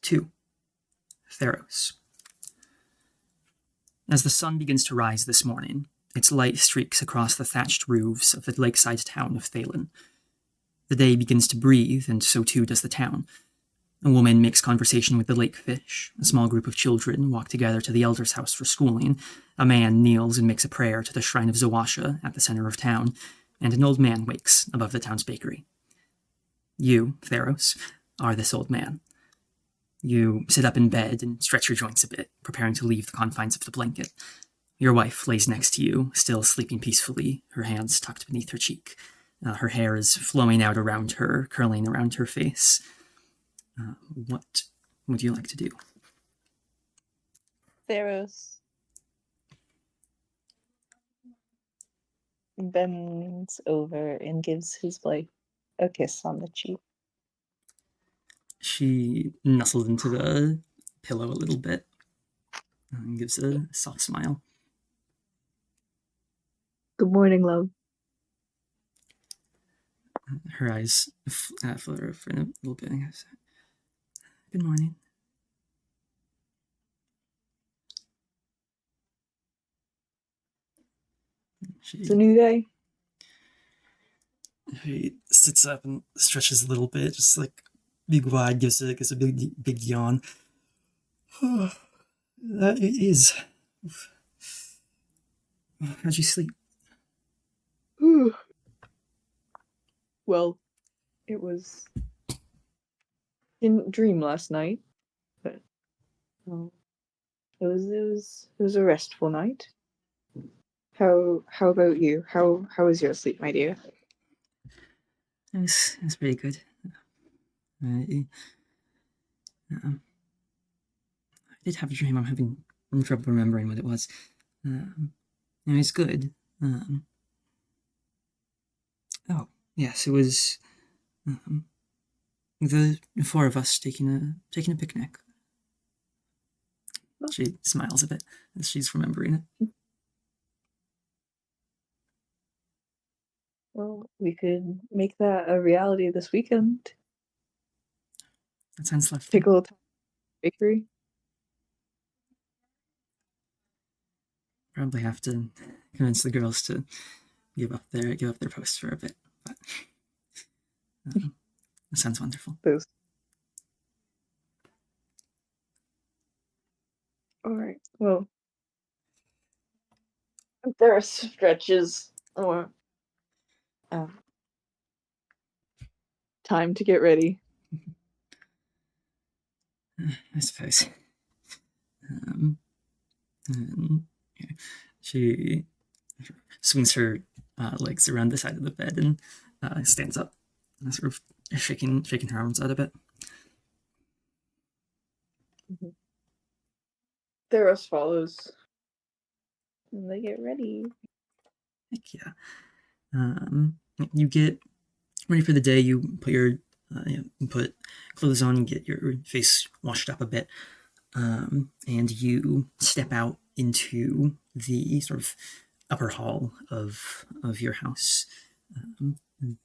2. Theros. As the sun begins to rise this morning, its light streaks across the thatched roofs of the lakeside town of Thalen. The day begins to breathe, and so too does the town. A woman makes conversation with the lake fish. A small group of children walk together to the elder's house for schooling. A man kneels and makes a prayer to the shrine of Zawasha at the center of town, and an old man wakes above the town's bakery. You, Theros, are this old man. You sit up in bed and stretch your joints a bit, preparing to leave the confines of the blanket. Your wife lays next to you, still sleeping peacefully, her hands tucked beneath her cheek. Her hair is flowing out around her, curling around her face. What would you like to do? Theros bends over and gives his wife a kiss on the cheek. She nestles into the pillow a little bit and gives a soft smile. Good morning, love. Her eyes flutter for a little bit and goes, "Good morning." It's a new day. She sits up and stretches a little bit, just like big wide, gives a big yawn. That it is. How'd you sleep? Well, it was didn't dream last night, but it was a restful night. How about you? How was your sleep, my dear? It was pretty good. I did have a dream. I'm having trouble remembering what it was. It was good. Oh, yes, it was the 4 of us taking a picnic. She smiles a bit as she's remembering it. Well, we could make that a reality this weekend. That sounds lovely. Take a little time at the bakery. Probably have to convince the girls to give up their posts for a bit, but that sounds wonderful. All right. Well, there are stretches or time to get ready. I suppose. She swings her legs around the side of the bed and stands up, sort of shaking her arms out a bit. Mm-hmm. Theros follows, and they get ready. Heck yeah. You get ready for the day. You put your put clothes on and get your face washed up a bit, and you step out into the sort of upper hall of your house.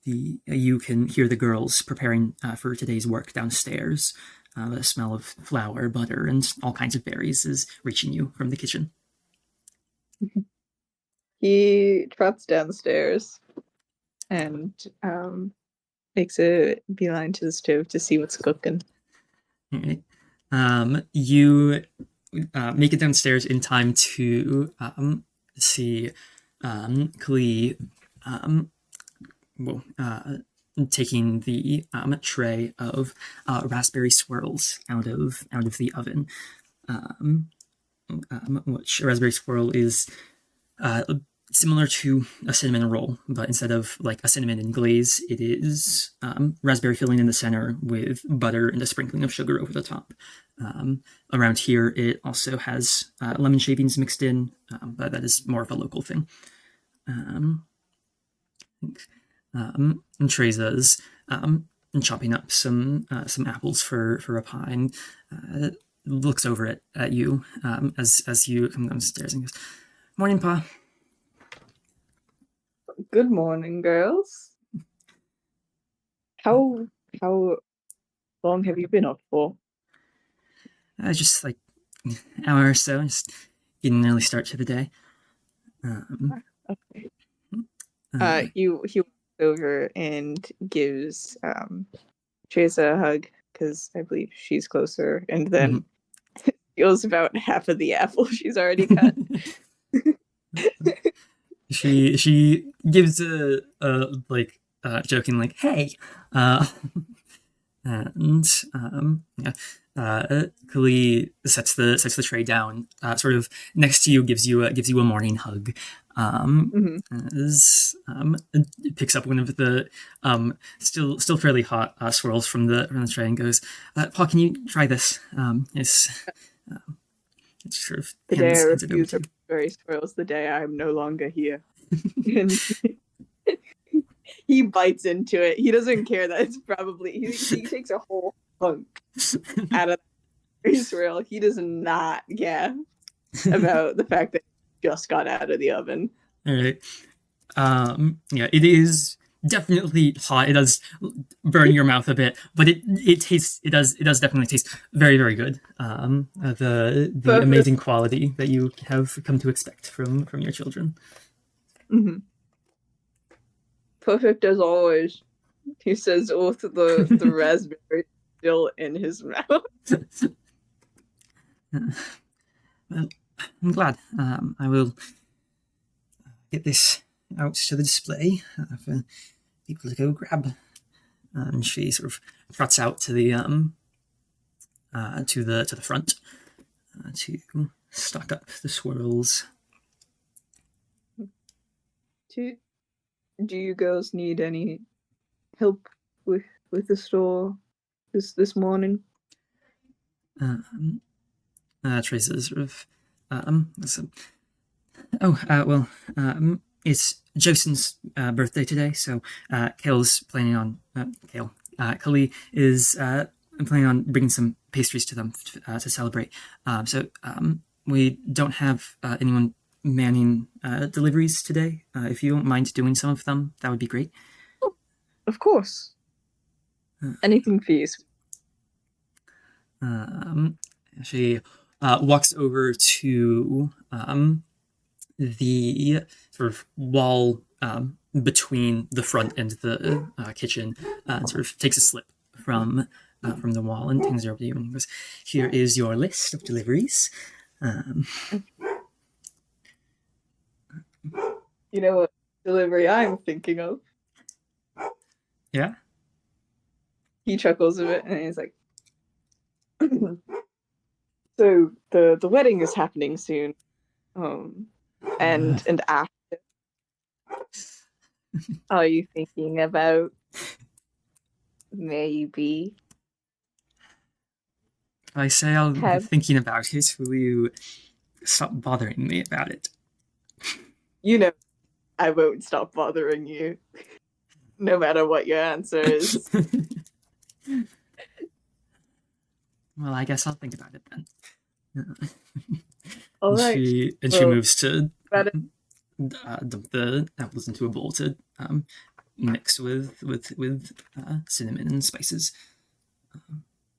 You can hear the girls preparing for today's work downstairs. The smell of flour, butter, and all kinds of berries is reaching you from the kitchen. He trots downstairs and makes a beeline to the stove to see what's cooking. All right. You make it downstairs in time to see Klee taking the tray of raspberry swirls out of the oven. Which a raspberry swirl is similar to a cinnamon roll, but instead of like a cinnamon and glaze, it is raspberry filling in the center with butter and a sprinkling of sugar over the top. Around here, it also has lemon shavings mixed in, but that is more of a local thing. And Treza's chopping up some apples for a pie, and looks over at you as you come downstairs and goes, "Morning, Pa." Good morning, girls. How long have you been up for? Just like an hour or so, just getting an early start to the day. Okay. Uh, He walks over and gives Chase a hug because I believe she's closer, and then steals about half of the apple she's already cut. she gives a like joking like hey, uh, and yeah, Kali sets the tray down, sort of next to you, gives you a morning hug. Hmm. As picks up one of the still fairly hot swirls from the tray and goes, Paul, can you try this? It's sort of The day I hands it over refuse to her you. berry swirls, the day I am no longer here. And he bites into it. He doesn't care that it's probably he takes a whole hunk out of the berry swirl. He does not care about the fact that it just got out of the oven. All right. Yeah, it is definitely hot. It does burn your mouth a bit, but it does definitely taste very very good. The Perfect. amazing quality that you have come to expect from your children. Mm-hmm. Perfect as always. He says with the raspberry still in his mouth. Well, I'm glad. I will get this out to the display for people to go grab. And she sort of trots out to the front to stock up the swirls. Do you girls need any help with the store this morning? Traces sort of so, well, it's Josen's birthday today, so Kale's planning on Kale. Kali is planning on bringing some pastries to them to celebrate. So we don't have anyone manning deliveries today. If you don't mind doing some of them, that would be great. Oh, of course. Anything for you. Um, she walks over to the sort of wall between the front and the kitchen, and sort of takes a slip from the wall and hands it over to you and goes, "Here is your list of deliveries." Um, You know what delivery I'm thinking of? yeah. He chuckles a bit and he's like, "So the wedding is happening soon, um, Uh, and after, are you thinking about maybe I say I'll be have thinking about it. Will you stop bothering me about it? you know I won't stop bothering you, no matter what your answer is." Well, I guess I'll think about it then. All And right. she Well, moves to about it. dump the apples into a bowl to mix with cinnamon and spices.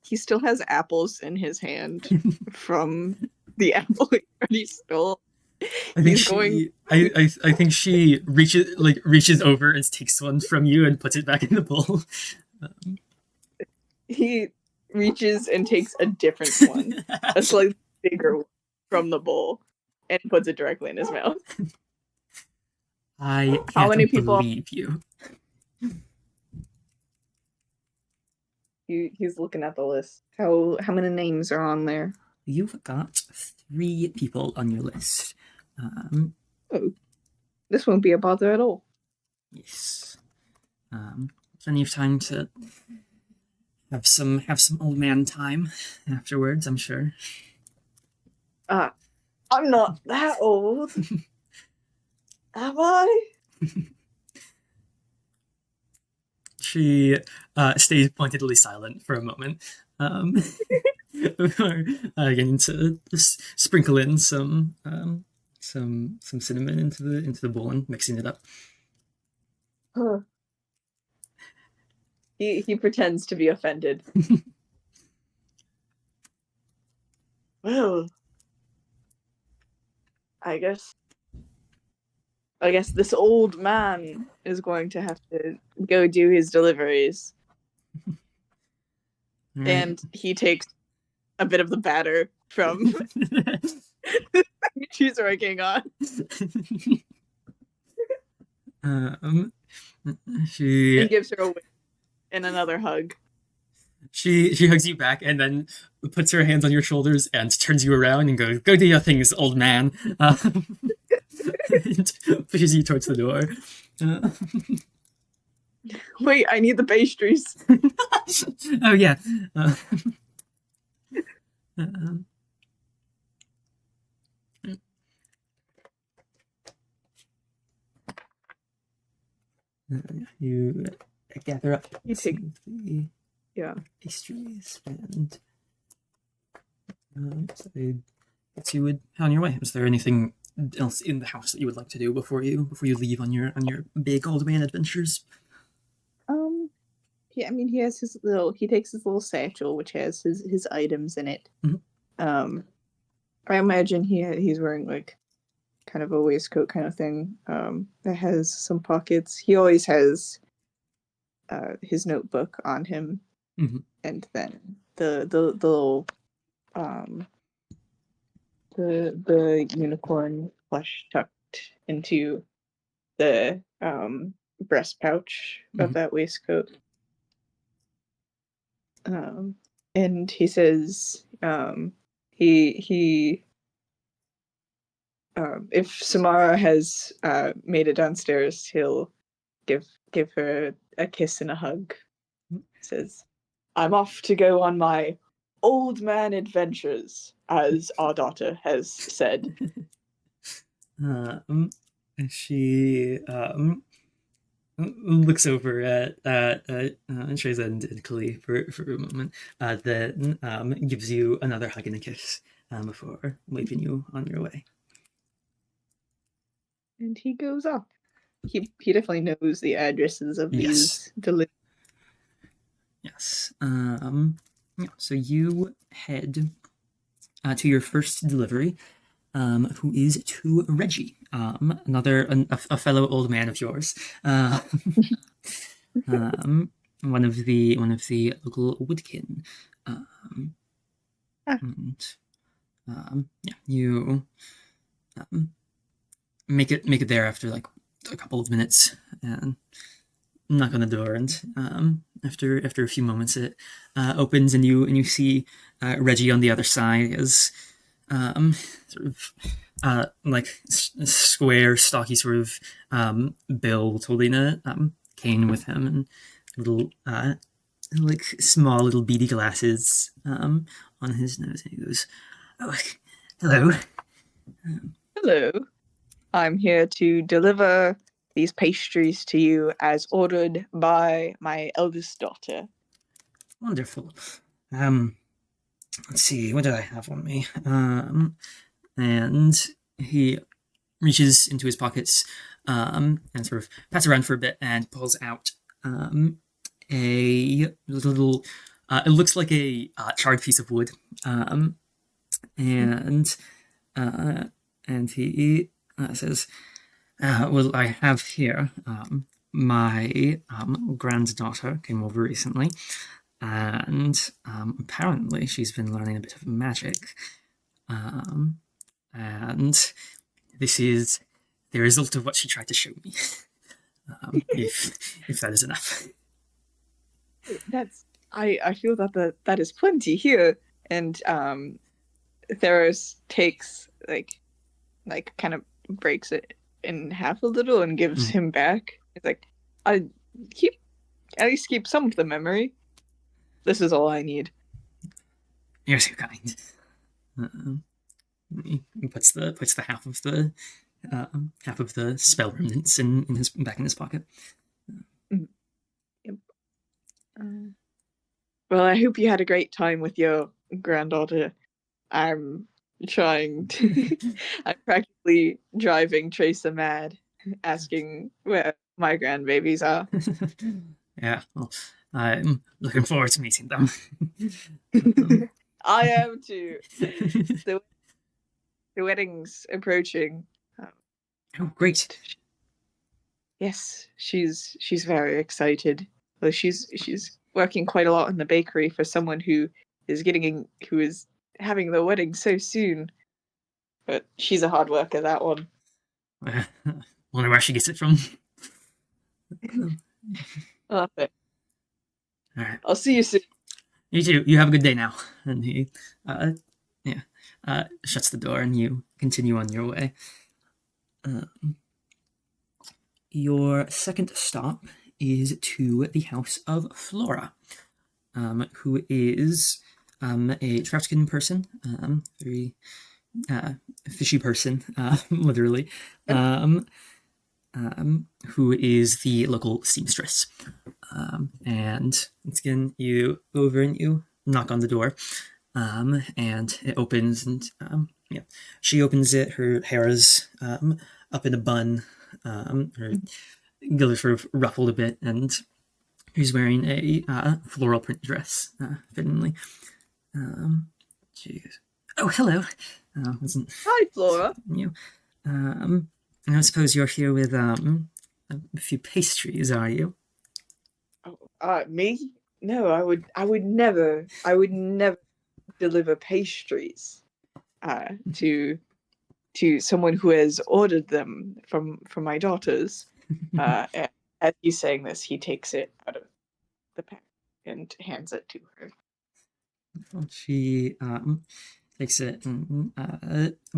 He still has apples in his hand from the apple he already stole. I think He's going. she I think she reaches over and takes one from you and puts it back in the bowl. He reaches and takes a different one, a slightly bigger one from the bowl, and puts it directly in his mouth. I How many can't people? believe you. He's looking at the list. How many names are on there? You've got 3 people on your list. Oh, this won't be a bother at all. Yes. Plenty of time to have some old man time afterwards, I'm sure. I'm not that old, am I? She stays pointedly silent for a moment. Before getting to just sprinkle in some cinnamon into the bowl and mixing it up. He pretends to be offended. Well, I guess this old man is going to have to go do his deliveries. All right. And he takes a bit of the batter from she's working on. um, And she gives her a wink and another hug. she hugs you back and then puts her hands on your shoulders and turns you around and goes, "Go do your things, old man." And pushes you towards the door. Uh, Wait, I need the pastries. oh yeah. Uh, um, you gather up You take, some of the yeah. pastries and so they get you on your way. Is there anything else in the house that you would like to do before you leave on your big old man adventures? Yeah, I mean, he takes his little satchel, which has his items in it. Mhm. I imagine he's wearing like kind of a waistcoat kind of thing, that has some pockets. He always has his notebook on him, Mhm. and then the little um the unicorn plush tucked into the breast pouch of Mhm. that waistcoat. And he says, he if Samara has made it downstairs, he'll give her a kiss and a hug. He says, "I'm off to go on my old man adventures," as our daughter has said. Um, and she looks over at Treza and Kali for a moment, then gives you another hug and a kiss before leaving you on your way. And he goes off. He definitely knows the addresses of Yes. these deliveries. Yes. Yeah, so you head to your first delivery, who is to Reggie, a fellow old man of yours, um, one of the local woodkin, um, Ah, and yeah, you um, make it there after like a couple of minutes and knock on the door, and after a few moments it opens and you see Reggie on the other side as sort of like square, stocky sort of build, holding a cane with him and little like small little beady glasses on his nose. And he goes, "Oh, hello." hello. I'm here to deliver these pastries to you as ordered by my eldest daughter. Wonderful. Um, let's see, what did I have on me? And he reaches into his pockets and sort of pats around for a bit and pulls out a little. It looks like a charred piece of wood, and uh, and he says, "Well, I have here my granddaughter came over recently, and apparently she's been learning a bit of magic, um, and this is the result of what she tried to show me." If that is enough. That's I feel that is plenty here. And Theros takes kind of breaks it in half a little and gives Mm. him back. It's like, I keep at least keep some of the memory. This is all I need. You're so kind. He puts the half of the spell remnants in his back in his pocket. Mm, yep. Uh, well, I hope you had a great time with your granddaughter. I'm trying to. I'm practically driving Tracer mad, asking where my grandbabies are. Yeah, well, I'm looking forward to meeting them. um, I am too. The the wedding's approaching. Oh, great. Yes, she's very excited. Well, she's working quite a lot in the bakery for someone who is having the wedding so soon. But she's a hard worker, that one. Wonder where she gets it from. Oh, okay. All right. I'll see you soon. You too. You have a good day now. And he, uh, yeah, shuts the door, and you continue on your way. Your second stop is to the house of Flora, who is a Trafkin person, very fishy person, literally, who is the local seamstress. And once again, you go over and you knock on the door, and it opens, and yeah, she opens it. Her hair is up in a bun, her gills are sort of ruffled a bit, and she's wearing a floral print dress, fittingly. Jeez. Oh, hello. Wasn't Hi, Flora. you? I suppose you're here with a few pastries, are you? Me? No, I would never deliver pastries to someone who has ordered them from my daughters. As he's saying this, he takes it out of the pack and hands it to her. She takes it and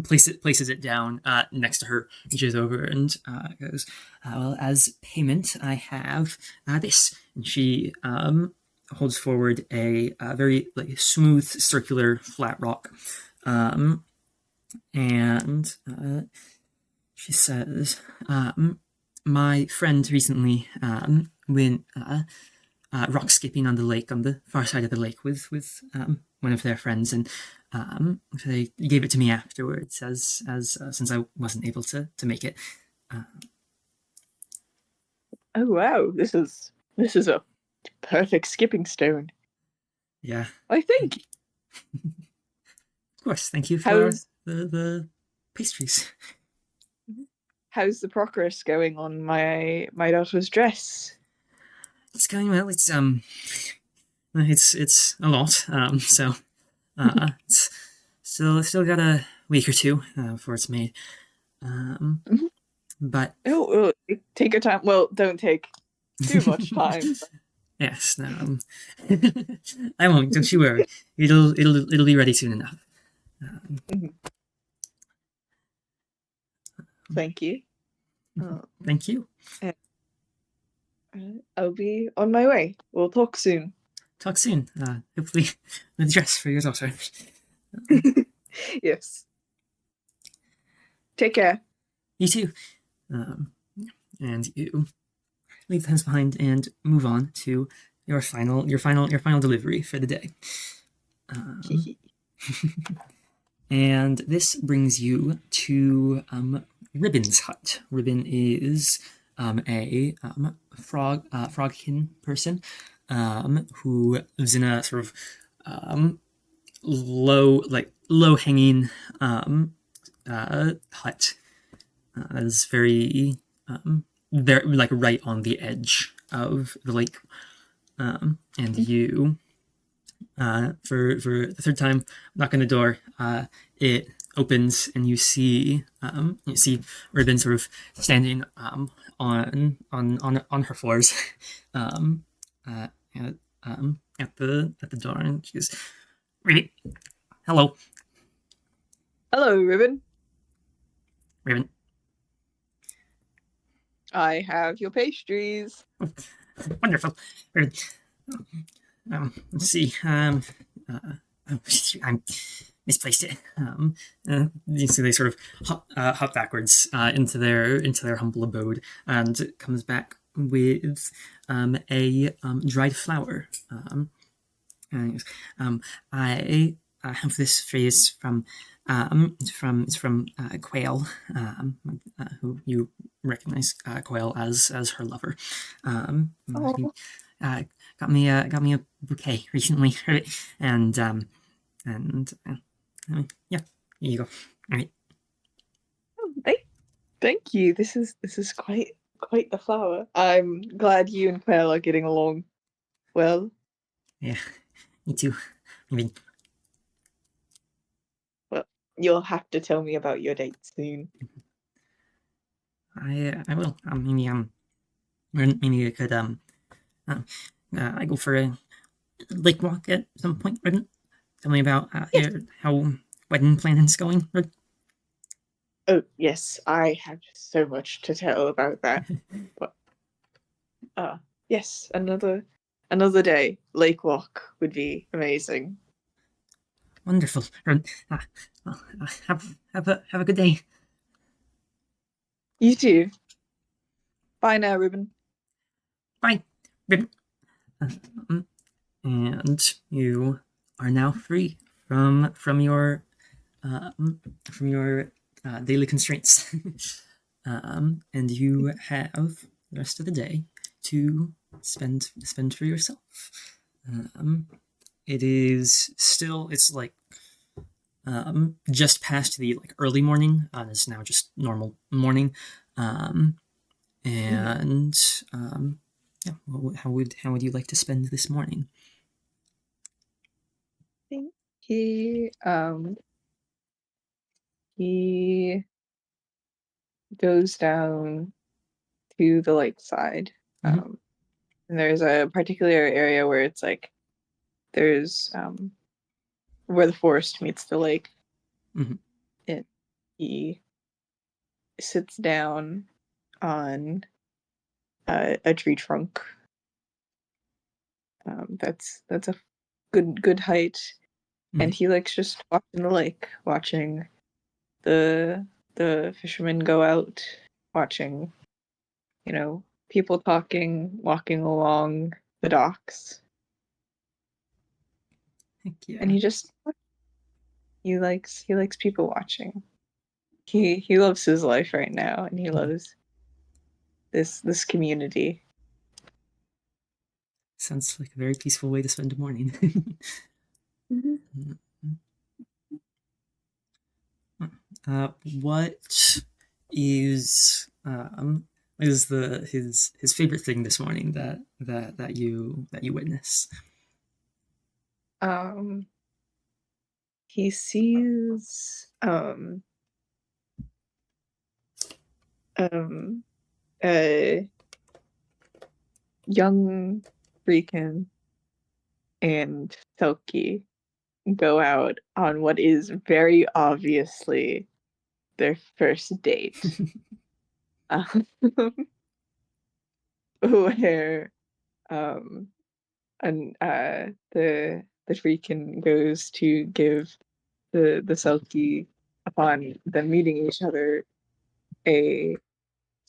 places it down next to her, reaches over and goes, well, as payment, I have this. And she holds forward a very like smooth, circular, flat rock. And she says, my friend recently went rock skipping on the lake, on the far side of the lake, with one of their friends, and they gave it to me afterwards, as since I wasn't able to make it. Oh wow, this is a perfect skipping stone. Yeah, I think. of course. Thank you for the pastries. How's the progress going on my daughter's dress? It's going well. It's a lot. So it's still got a week or two before it's made. But Take your time. Well, don't take too much time. yes, no, I won't. Don't you worry. It'll be ready soon enough. Thank you. Thank you. I'll be on my way. We'll talk soon. Talk soon. Hopefully, with a dress for your daughter. Yes. Take care. You too. And you leave the house behind and move on to your final delivery for the day. And this brings you to Ribbon's hut. Ribbon is a frogkin person who lives in a sort of low hanging hut. Is very like right on the edge of the lake, and you for the third time knock on the door. It opens, and you see Ribbon sort of standing on her floors at the door, and she goes, "Ribbon, hello, Hello, Ribbon. Ribbon. I have your pastries." Wonderful. Let's see. I misplaced it. So they sort of hop backwards into their humble abode, and it comes back with a dried flower. I have this phrase from Quail, who you recognize Quail as her lover. He got me a bouquet recently, and And yeah, here you go. All right. Oh, thank you. This is quite the flower. I'm glad you and Claire are getting along well. Yeah, me too. I mean, Well, you'll have to tell me about your date soon. I will. Maybe I could uh, I go for a lake walk at some point. Tell me about Yes. how wedding planning's going. Oh, yes, I have so much to tell about that. But yes, another day. Lake walk would be amazing. Wonderful. Well, have a good day. You too. Bye now, Ruben. Bye. Ribbon. And you are now free from your daily constraints, and you have the rest of the day to spend for yourself. Um, it is still it's like just past the like early morning. It's now just normal morning, Mhm. and yeah. How would you like to spend this morning? Think he goes down to the lakeside. Mm-hmm, And there's a particular area where it's like there's where the forest meets the lake. mm-hmm, And he sits down on a tree trunk. That's a good height, mm-hmm. and he likes just watching the lake, watching the fishermen go out, watching people talking, walking along the docks, Heck and yeah. he likes people watching. He loves his life right now, and he Mhm. loves this community. Sounds like a very peaceful way to spend a morning. Mm-hmm. What is the his favorite thing this morning that you witness? Um, he sees um a young Rican and Selkie go out on what is very obviously their first date. Um, where um and the Rican goes to give the Selkie, upon them meeting each other, a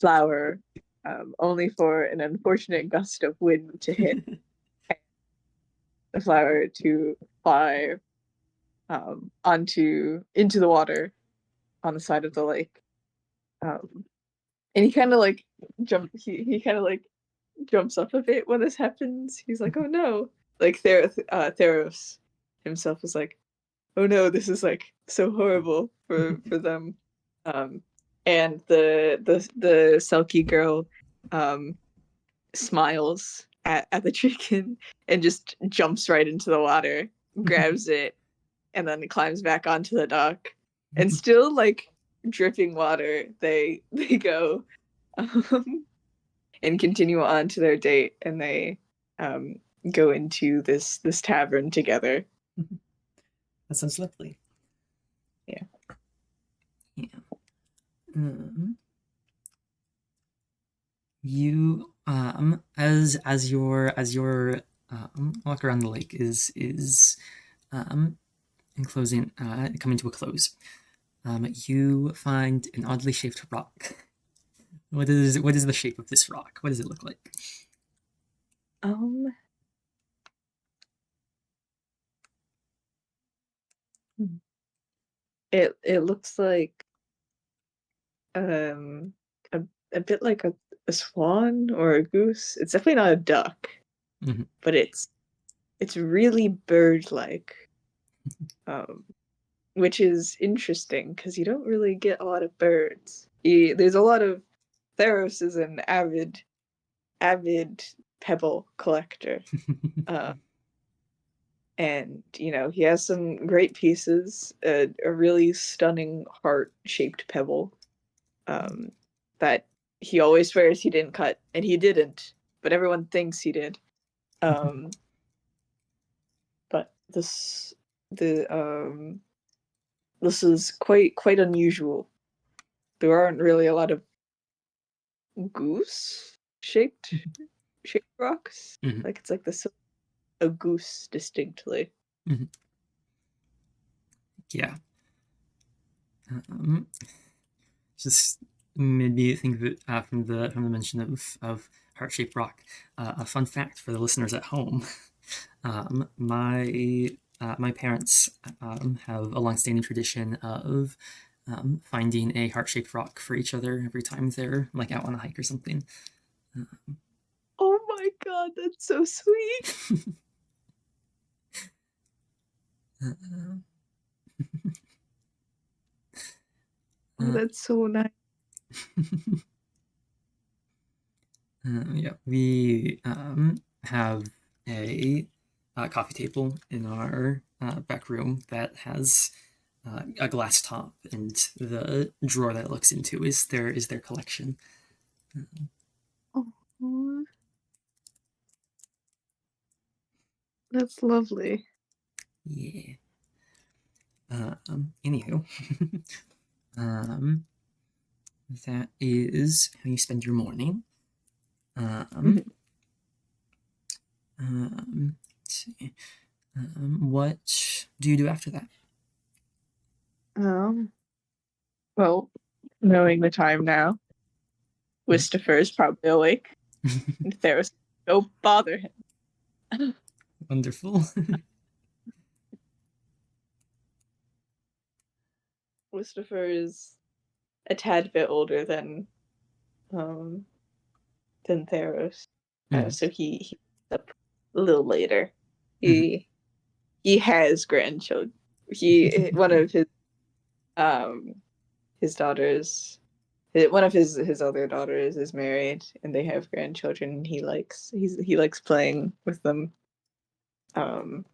flower, only for an unfortunate gust of wind to hit the flower to fly onto into the water on the side of the lake. Um, and he kind of like he kind of like jumps up a bit when this happens. He's like, "Oh no!" Like Theros himself is like, "Oh no, this is like so horrible for them." Um, and the Selkie girl um smiles at the chicken and just jumps right into the water, grabs it, and then climbs back onto the dock. And still like dripping water, they go um, and continue on to their date, and they um, go into this tavern together. That sounds lovely. Yeah. Yeah. Um, you as your walk around the lake is enclosing coming to a close. You find an oddly shaped rock. What is the shape of this rock? What does it look like? Um. It looks like um a a bit like a swan or a goose. It's definitely not a duck, Hmm. but it's really bird-like. which is interesting because you don't really get a lot of birds. There's a lot of Theros is an avid pebble collector, and he has some great pieces. A really stunning heart-shaped pebble that he always swears he didn't cut, and he didn't, but everyone thinks he did. But this is quite unusual. There aren't really a lot of goose shaped rocks. Mhm. Like it's like a goose distinctly. Mhm. Yeah. Just made me think of it from the mention of heart shaped rock. A fun fact for the listeners at home: my parents have a long-standing tradition of finding a heart shaped rock for each other every time they're like out on a hike or something. Oh my god, that's so sweet. Oh, that's so nice. Yeah, we have a coffee table in our back room that has a glass top, and the drawer that it looks into is their collection. Oh, that's lovely. Yeah. Anywho, um, that is how you spend your morning. Um, let's see. What do you do after that? Well, knowing the time now, Wistifer is probably awake. If there was go bother him. Wonderful. Wistifer is a tad bit older than Theros. So he's up a little later. He has grandchildren. One of his daughters, one of his other daughters is married, and they have grandchildren. And he likes playing with them, and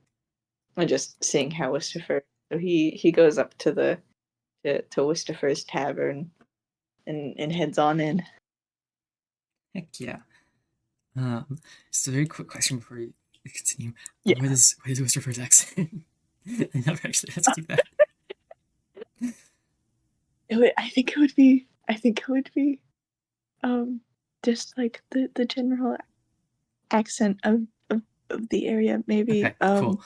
just seeing how Wistifer. So he goes up to Wistifer's tavern and heads on in. Heck yeah. Just a very quick question before you continue. Yeah. What is Wisterford's accent? I never actually asked you that. I think it would be. Just like the general accent of the area, maybe. Okay, cool.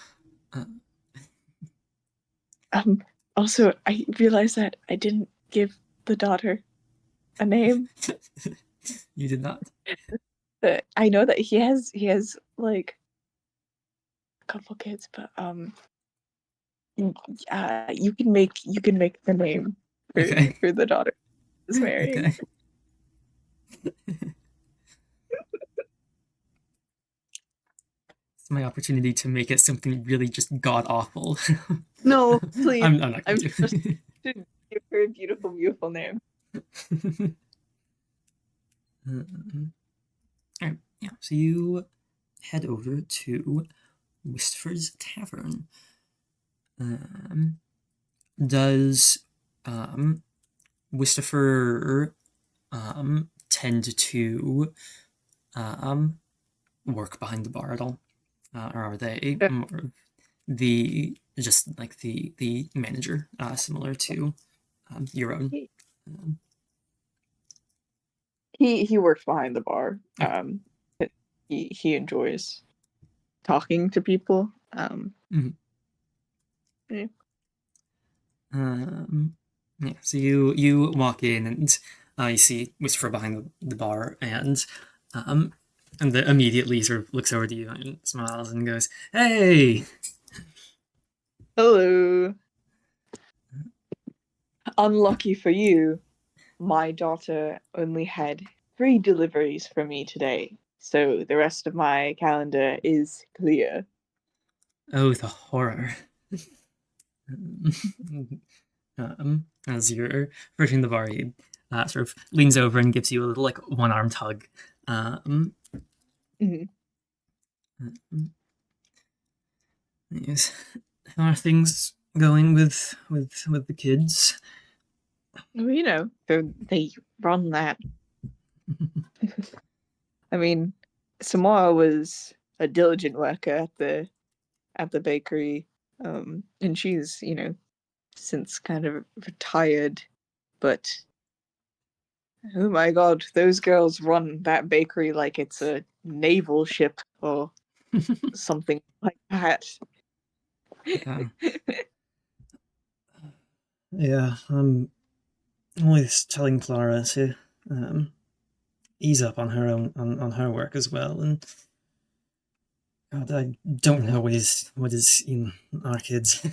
Also, I realized that I didn't give the daughter a name. You did not. I know that he has like a couple kids, but you can make the name Okay. for the daughter who's marrying. Okay. It's my opportunity to make it something really just god awful. No, please. I'm not going I'm just to. to give her a beautiful name. Alright, yeah. So you head over to Wistford's Tavern. Does Wistifer tend to work behind the bar at all, or are they more of the just like the manager, similar to your own? He works behind the bar. Okay. He enjoys talking to people. Yeah. Yeah. So you walk in and you see Whisper behind the bar, and the immediately sort of looks over to you and smiles and goes, "Hey." Hello. Unlucky for you, my daughter only had 3 deliveries for me today, so the rest of my calendar is clear. Oh, the horror. As you're approaching the bar, he sort of leans over and gives you a little like one-armed hug. Mhm. Yes. How are things going with the kids? Well, they run that. I mean, Samara was a diligent worker at the bakery, and she's since kind of retired. But oh my god, those girls run that bakery like it's a naval ship or something like that. Yeah, yeah. I'm always telling Clara to um, ease up on her own on her work as well. And God, I don't know what is in our kids.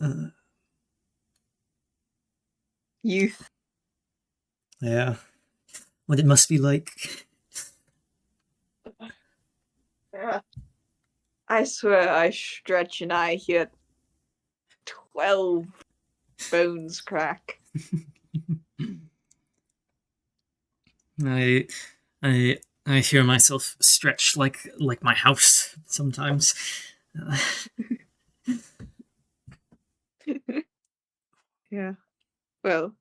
uh, Youth. yeah, what it must be like. Yeah. I swear I stretch and I hear 12 bones crack. I I I hear myself stretch like my house sometimes. Uh, Yeah. Well,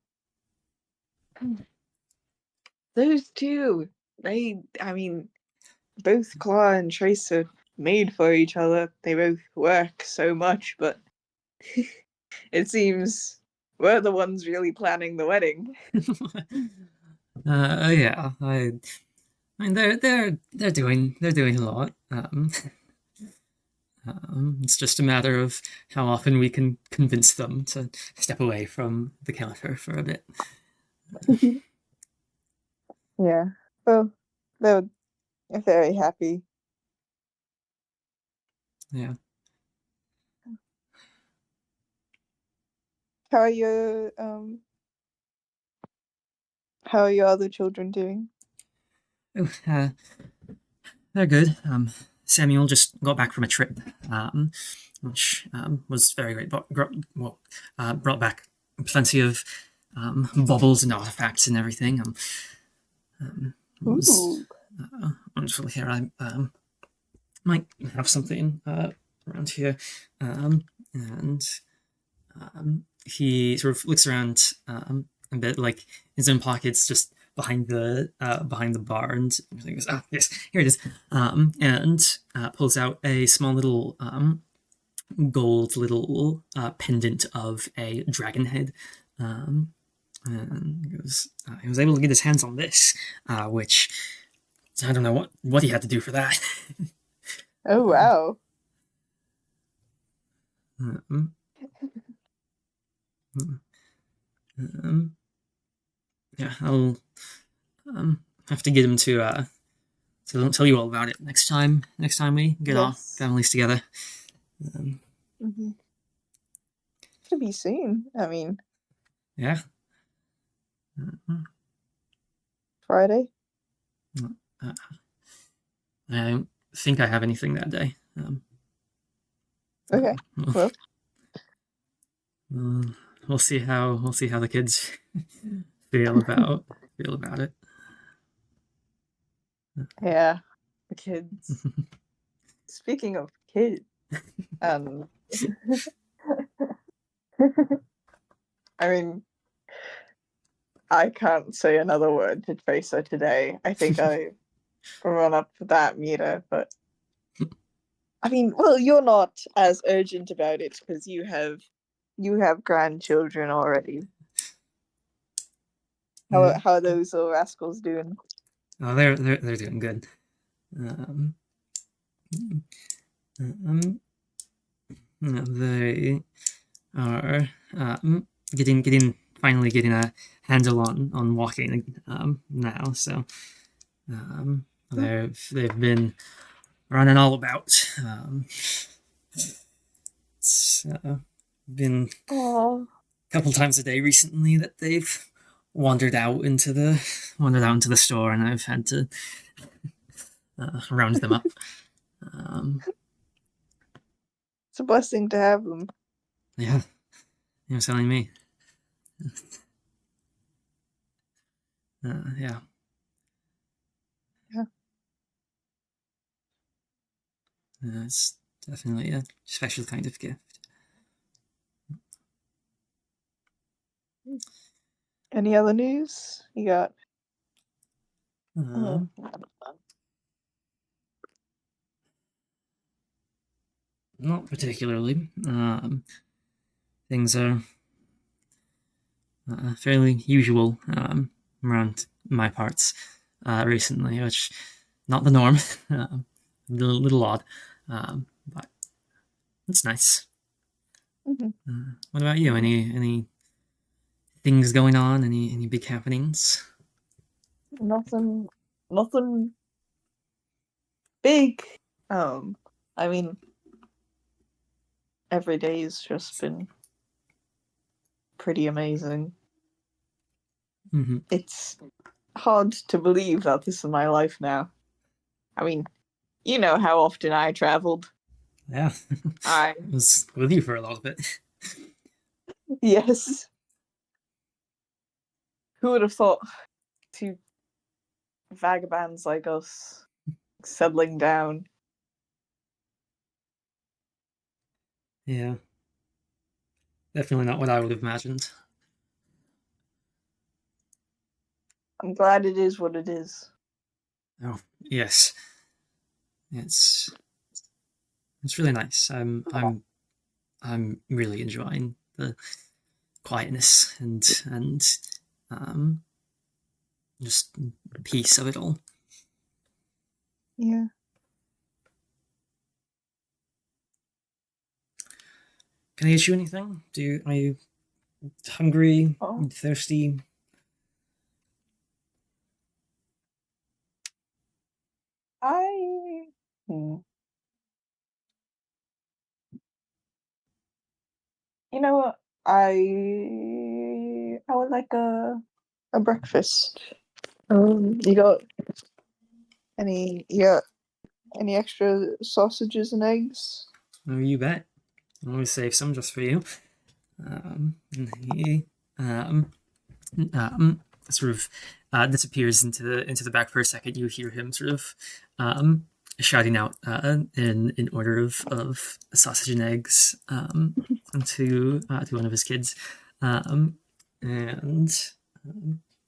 those two, I mean, both Claw and Trace are made for each other. They both work so much, but it seems we're the ones really planning the wedding. yeah, I mean they're doing a lot. It's just a matter of how often we can convince them to step away from the counter for a bit. Yeah. Well, they're very happy. Yeah. How are how are your other children doing? Oh, they're good. Samuel just got back from a trip, which was very great. Brought back plenty of baubles and artifacts and everything. It was Ooh. wonderful here. I might have something around here, and he sort of looks around a bit, like his own pockets, just behind the bar, and he goes, "Ah, yes, here it is," and pulls out a small little gold little pendant of a dragon head. And he was able to get his hands on this, which I don't know what he had to do for that. Oh wow. um, um, yeah, I'll have to get him to tell you all about it next time. Next time we get our Yes. families together. Um, Mm-hmm. Should be soon. I mean, yeah. Uh, Friday. I don't think I have anything that day. Okay. We'll, Well, we'll see how the kids feel about it. yeah. The kids. Speaking of kids, um, I mean, I can't say another word to Tracer today. I think I run up that meter, but I mean, well, you're not as urgent about it because you have grandchildren already. Yeah. How are those little rascals doing? Oh, they're doing good. Um, um, they are getting finally getting a handle on walking now. So they've been running all about. It's been Oh, a couple times a day recently that they've wandered out into the store, and I've had to round them up. Um, It's a blessing to have them. Yeah, you're telling me. Yeah. Yeah. It's definitely a special kind of gift. Any other news you got? Uh, Not particularly. Things are fairly usual around my parts recently, which not the norm. A little odd, but it's nice. Mhm. What about you? Any things going on? Any big happenings? Nothing big. I mean, every day's just been pretty amazing. Mm-hmm. It's hard to believe that this is my life now. I mean, you know how often I traveled. Yeah, I I was with you for a little bit. Yes. Who would have thought two vagabonds like us settling down? Yeah, definitely not what I would have imagined. I'm glad it is what it is. Oh, yes, it's it's really nice. I'm really enjoying the quietness and um, just peace of it all. Yeah. Can I get you anything? Are you hungry? Oh. Thirsty? I. Hmm. You know what? I would like a breakfast. You got any extra sausages and eggs? Oh, you bet. I'll always save some just for you. And he um, sort of disappears into the back for a second. You hear him sort of shouting out in order of sausage and eggs to one of his kids, um, and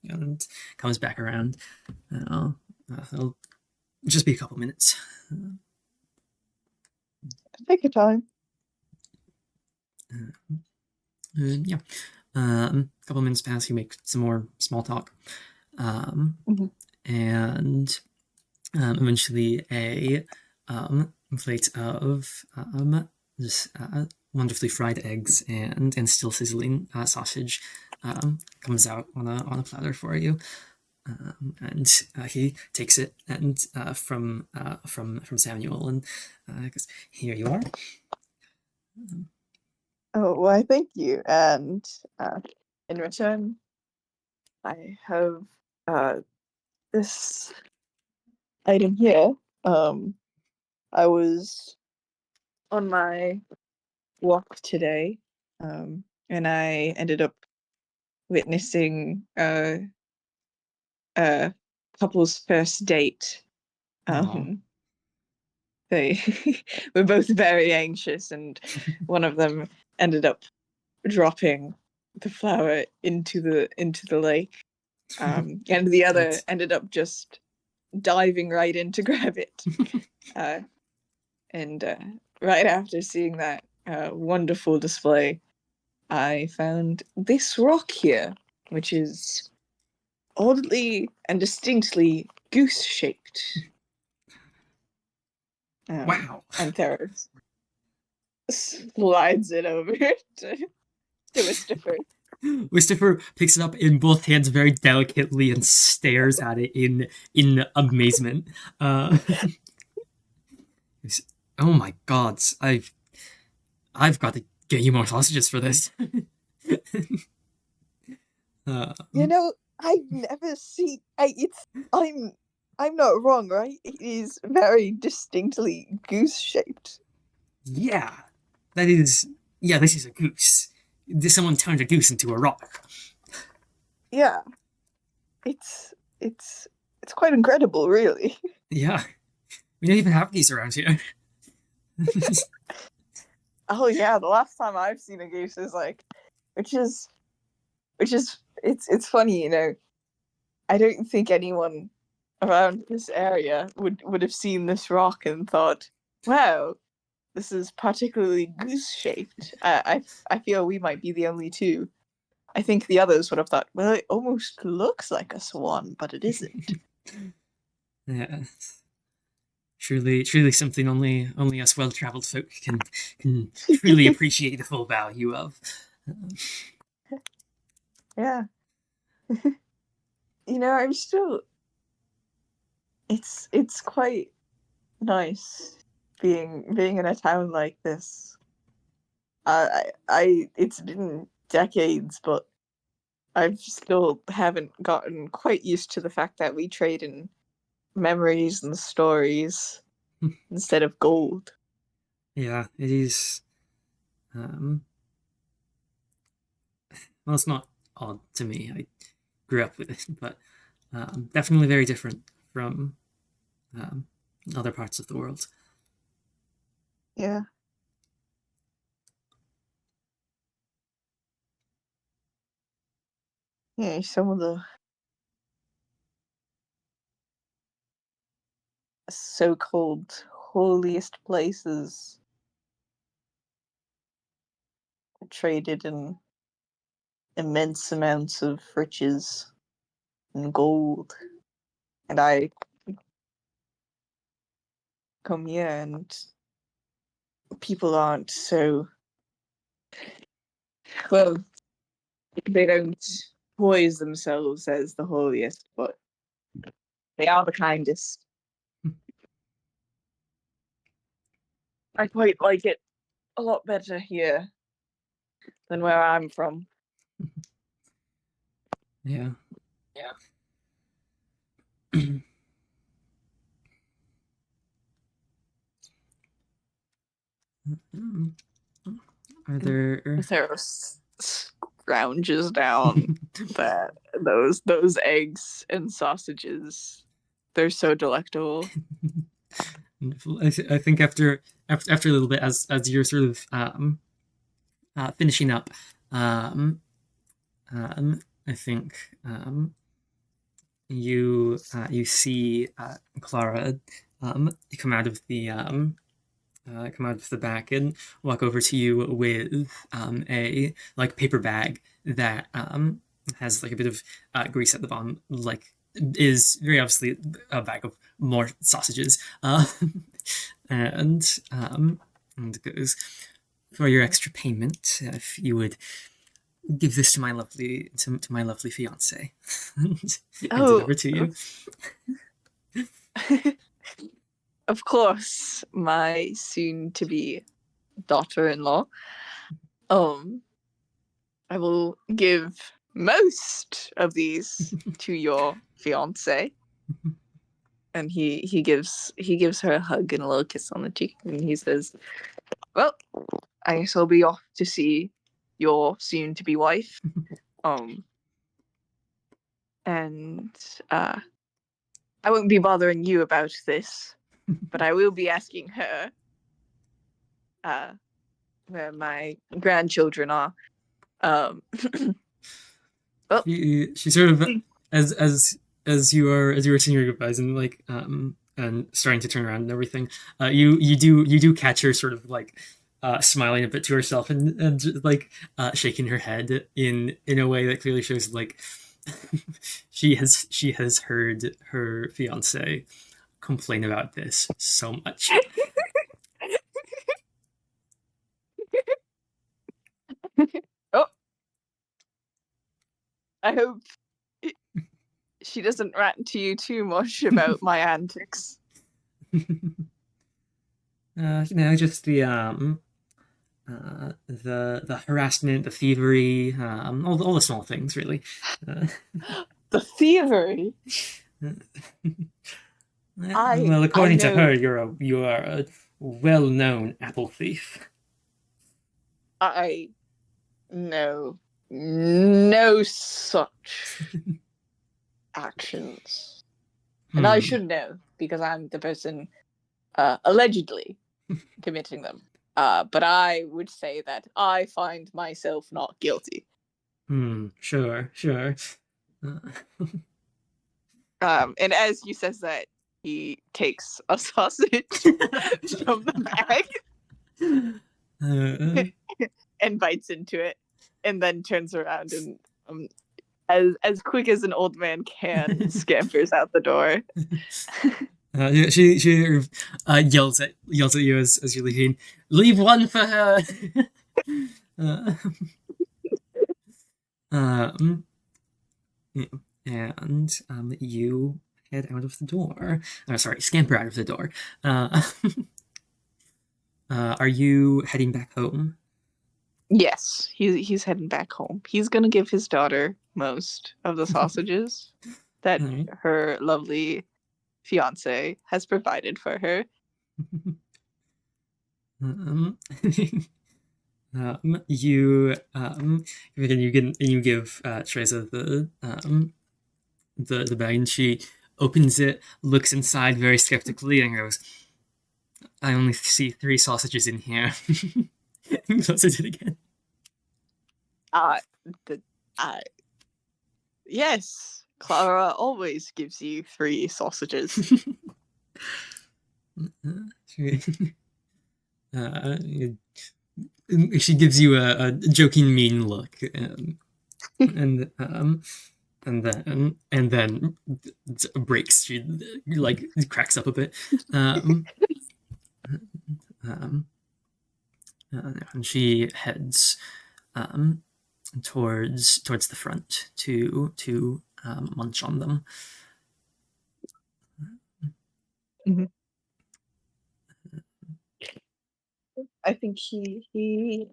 and comes back around. It'll just be a couple minutes. Take your time. Yeah, a couple minutes pass. You make some more small talk, Mhm. and eventually a plate of just wonderfully fried eggs and still sizzling sausage comes out on a platter for you. And he takes it and from Samuel and goes, "Here you are." Oh, why, thank you. And in return, I have this item here. Um, I was on my walk today, and I ended up witnessing a couple's first date. Aw. They were both very anxious, and one of them ended up dropping the flower into the lake, and the other That's ended up just diving right in to grab it. Uh, and right after seeing that wonderful display, I found this rock here, which is oddly and distinctly goose shaped. wow. And Theros slides it over to Christopher. Christopher picks it up in both hands very delicately and stares at it in amazement. Uh, oh my god! I've got to get you more sausages for this. uh, You know, I've never seen. I'm not wrong, right? It is very distinctly goose shaped. yeah, That is, yeah, this is a goose. Someone turned a goose into a rock. Yeah, it's it's it's quite incredible, really. Yeah, we don't even have geese around here. Oh yeah, the last time I've seen a goose is like, which is it's funny, you know. I don't think anyone around this area would have seen this rock and thought, "Wow, this is particularly goose shaped." I feel we might be the only two. I think the others would have thought, "Well, it almost looks like a swan, but it isn't." Yeah, truly, truly something only us well-traveled folk can truly appreciate the full value of. Yeah, you know, I'm still. It's quite nice being in a town like this. It's been decades, but I've still haven't gotten quite used to the fact that we trade in memories and stories instead of gold. Yeah, it is. Um, well, it's not odd to me. I grew up with it, but definitely very different from um, other parts of the world. Yeah. Yeah, some of the so-called holiest places traded in immense amounts of riches and gold. And I come here and people aren't so, well, they don't poise themselves as the holiest, but they are the kindest. I quite like it a lot better here than where I'm from. Yeah. Yeah. Are there? Theros scrounges down that those eggs and sausages. They're so delectable. I think after a little bit, as you're sort of finishing up, um, I think you see Clara come out of the come out of the back and walk over to you with a like paper bag that has like a bit of grease at the bottom, like is very obviously a bag of more sausages, and and goes, for your extra payment, if you would give this to my lovely fiance, and hand it Oh, over to you. of course, my soon-to-be daughter-in-law. Um, I will give most of these to your fiance. And he gives her a hug and a little kiss on the cheek, and he says, "Well, I guess I'll be off to see your soon-to-be wife. Um, and I won't be bothering you about this, but I will be asking her uh, where my grandchildren are. Um, well, She sort of, as you are saying your goodbyes and like and starting to turn around and everything, you do catch her sort of like smiling a bit to herself and like shaking her head in a way that clearly shows like she has heard her fiance complain about this so much. oh, I hope she doesn't rant to you too much about my antics. Just the harassment, the thievery, all the small things, really. Uh, The thievery. I well, I according to know. her, you are a well-known apple thief. I know no such actions. And I should know, because I'm the person allegedly committing them. But I would say that I find myself not guilty. Sure. And as he says that, he takes a sausage from the bag and bites into it, and then turns around and, as quick as an old man can, scampers out the door. She yells at you as you're leaving. Leave one for her. And you head out of the door. Sorry, scamper out of the door. Are you heading back home? Yes, he's heading back home. He's gonna give his daughter most of the sausages that Right. her lovely fiance has provided for her. You give Teresa the bag, and she opens it, looks inside very skeptically, and goes, "I only see 3 sausages in here." Closes it again. Yes, Clara always gives you 3 sausages. She gives you a joking, mean look, and then breaks. She like cracks up a bit, and she heads towards the front to munch on them. Mm-hmm. I think he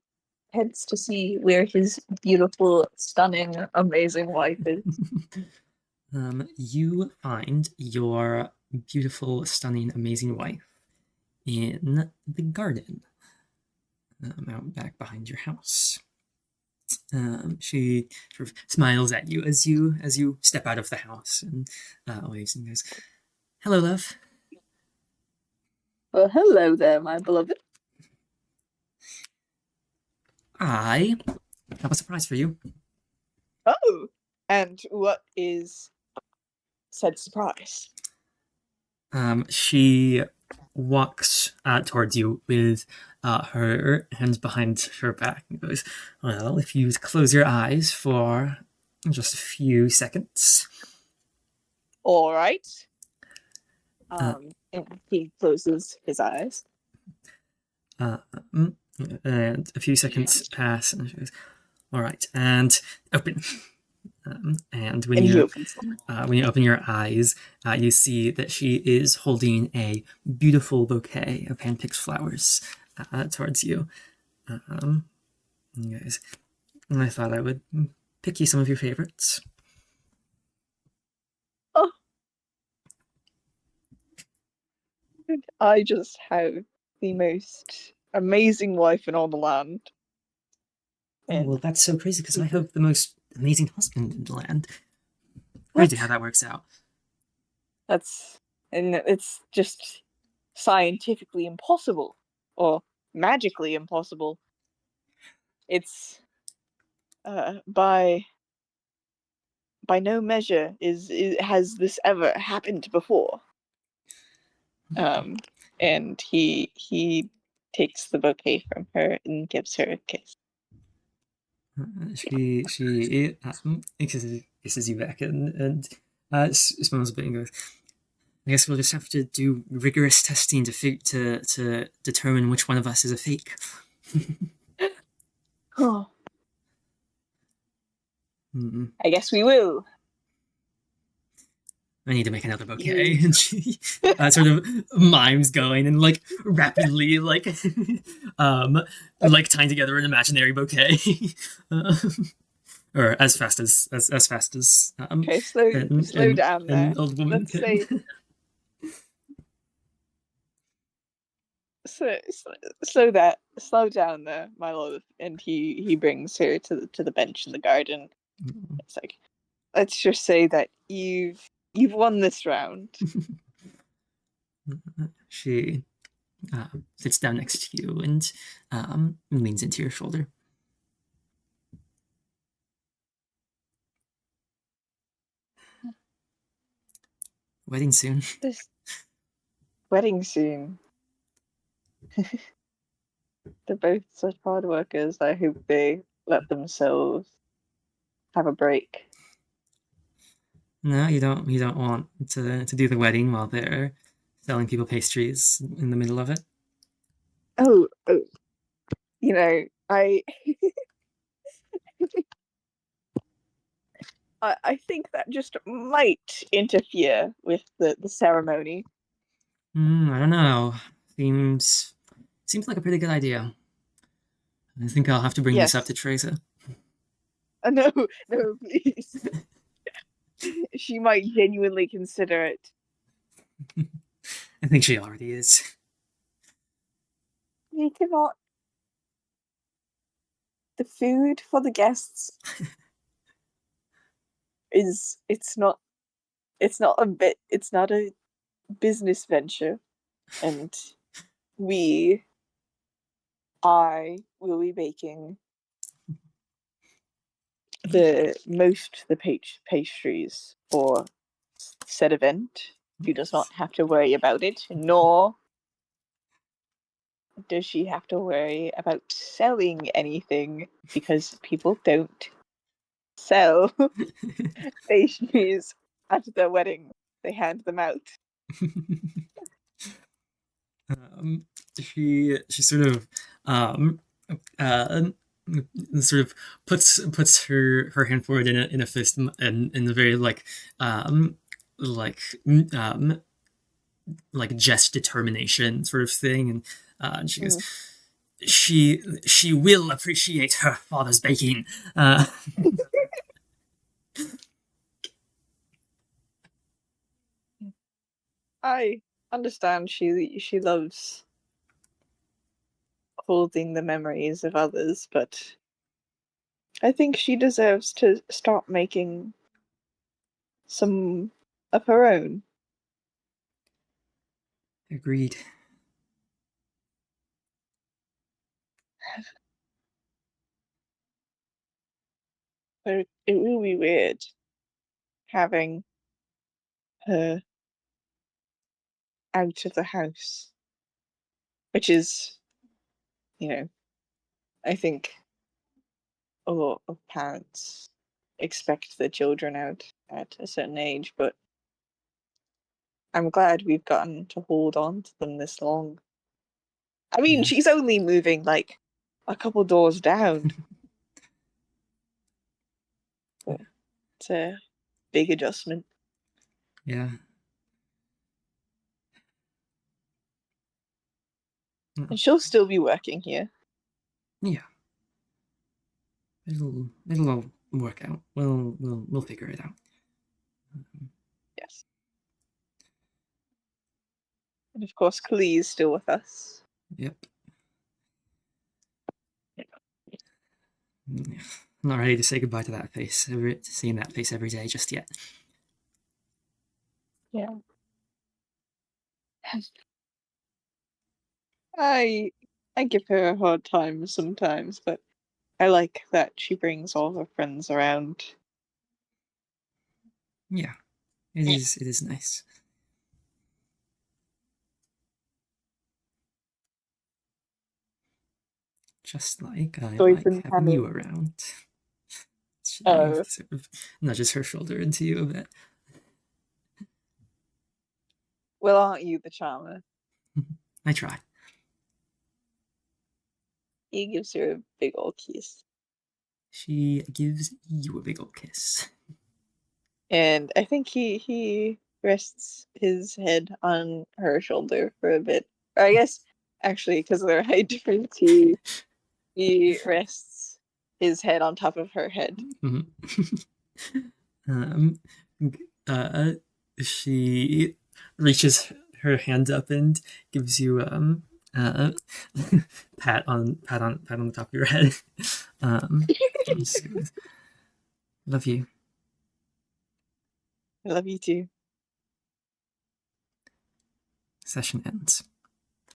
heads to see where his beautiful, stunning, amazing wife is. You find your beautiful, stunning, amazing wife in the garden, out back behind your house. She sort of smiles at you as you step out of the house and waves and goes, "Hello, love." Well, hello there, my beloved. I have a surprise for you. Oh, and what is said surprise? She walks towards you with her hands behind her back and goes, "Well, if you close your eyes for just a few seconds." All right. And he closes his eyes. And a few seconds pass, and she goes, "All right," and open. And when you open your eyes, you see that she is holding a beautiful bouquet of hand-picked flowers towards you. Guys, and I thought I would pick you some of your favorites. Oh, I just have the most amazing wife in all the land. And well, that's so crazy because I have the most amazing husband in the land. Crazy how that works out. It's just scientifically impossible, or magically impossible. It's by no measure has this ever happened before. And he takes the bouquet from her and gives her a kiss. She kisses you back and smiles a bit and goes, "I guess we'll just have to do rigorous testing to determine which one of us is a fake." Oh. I guess we will. I need to make another bouquet. And she sort of mimes going and like rapidly like tying together an imaginary bouquet. Or as fast as okay, slow down there. An old woman. Let's say slow down there, my love. And he brings her to the bench in the garden. It's like, let's just say that you've won this round. She sits down next to you and leans into your shoulder. Wedding soon. This wedding soon. They're both such hard workers. I hope they let themselves have a break. No, you don't. You don't want to do the wedding while they're selling people pastries in the middle of it. Oh, you know, I think that just might interfere with the ceremony. I don't know. Seems like a pretty good idea. I think I'll have to bring this up Yes. to Teresa. No, no, please. She might genuinely consider it. I think she already is. We cannot. The food for the guests it's not a business venture, and I will be baking the pastries for said event. She does not have to worry about it, nor does she have to worry about selling anything, because people don't sell pastries at their wedding. They hand them out. um, she sort of uh, sort of puts her hand forward in a fist and in a very like um like jest determination sort of thing, and she goes, Mm. she will appreciate her father's baking. I understand she loves holding the memories of others, but I think she deserves to start making some of her own. Agreed. But it will be weird having her out of the house, which is, you know, I think a lot of parents expect their children out at a certain age, but I'm glad we've gotten to hold on to them this long. I mean, Yeah. she's only moving like a couple doors down. But it's a big adjustment. Yeah. And she'll still be working here. Yeah. It'll all work out. We'll figure it out. Yes. And of course, Kalee's still with us. Yep. I'm not ready to say goodbye to that face. Seeing that face every day just yet. Yeah. I I give her a hard time sometimes, but I like that she brings all her friends around. Yeah. It is nice. Just like I Joyce like and having you Tammy. around. She Oh, sort of nudges her shoulder into you a bit. well, aren't you the charmer? I try. He gives her a big old kiss. She gives you a big old kiss. And I think he rests his head on her shoulder for a bit. Or I guess actually, because of their height difference, he rests his head on top of her head. um, she reaches her hand up and gives you Uh, pat on the top of your head. Smooth. Love you. I love you too. Session ends.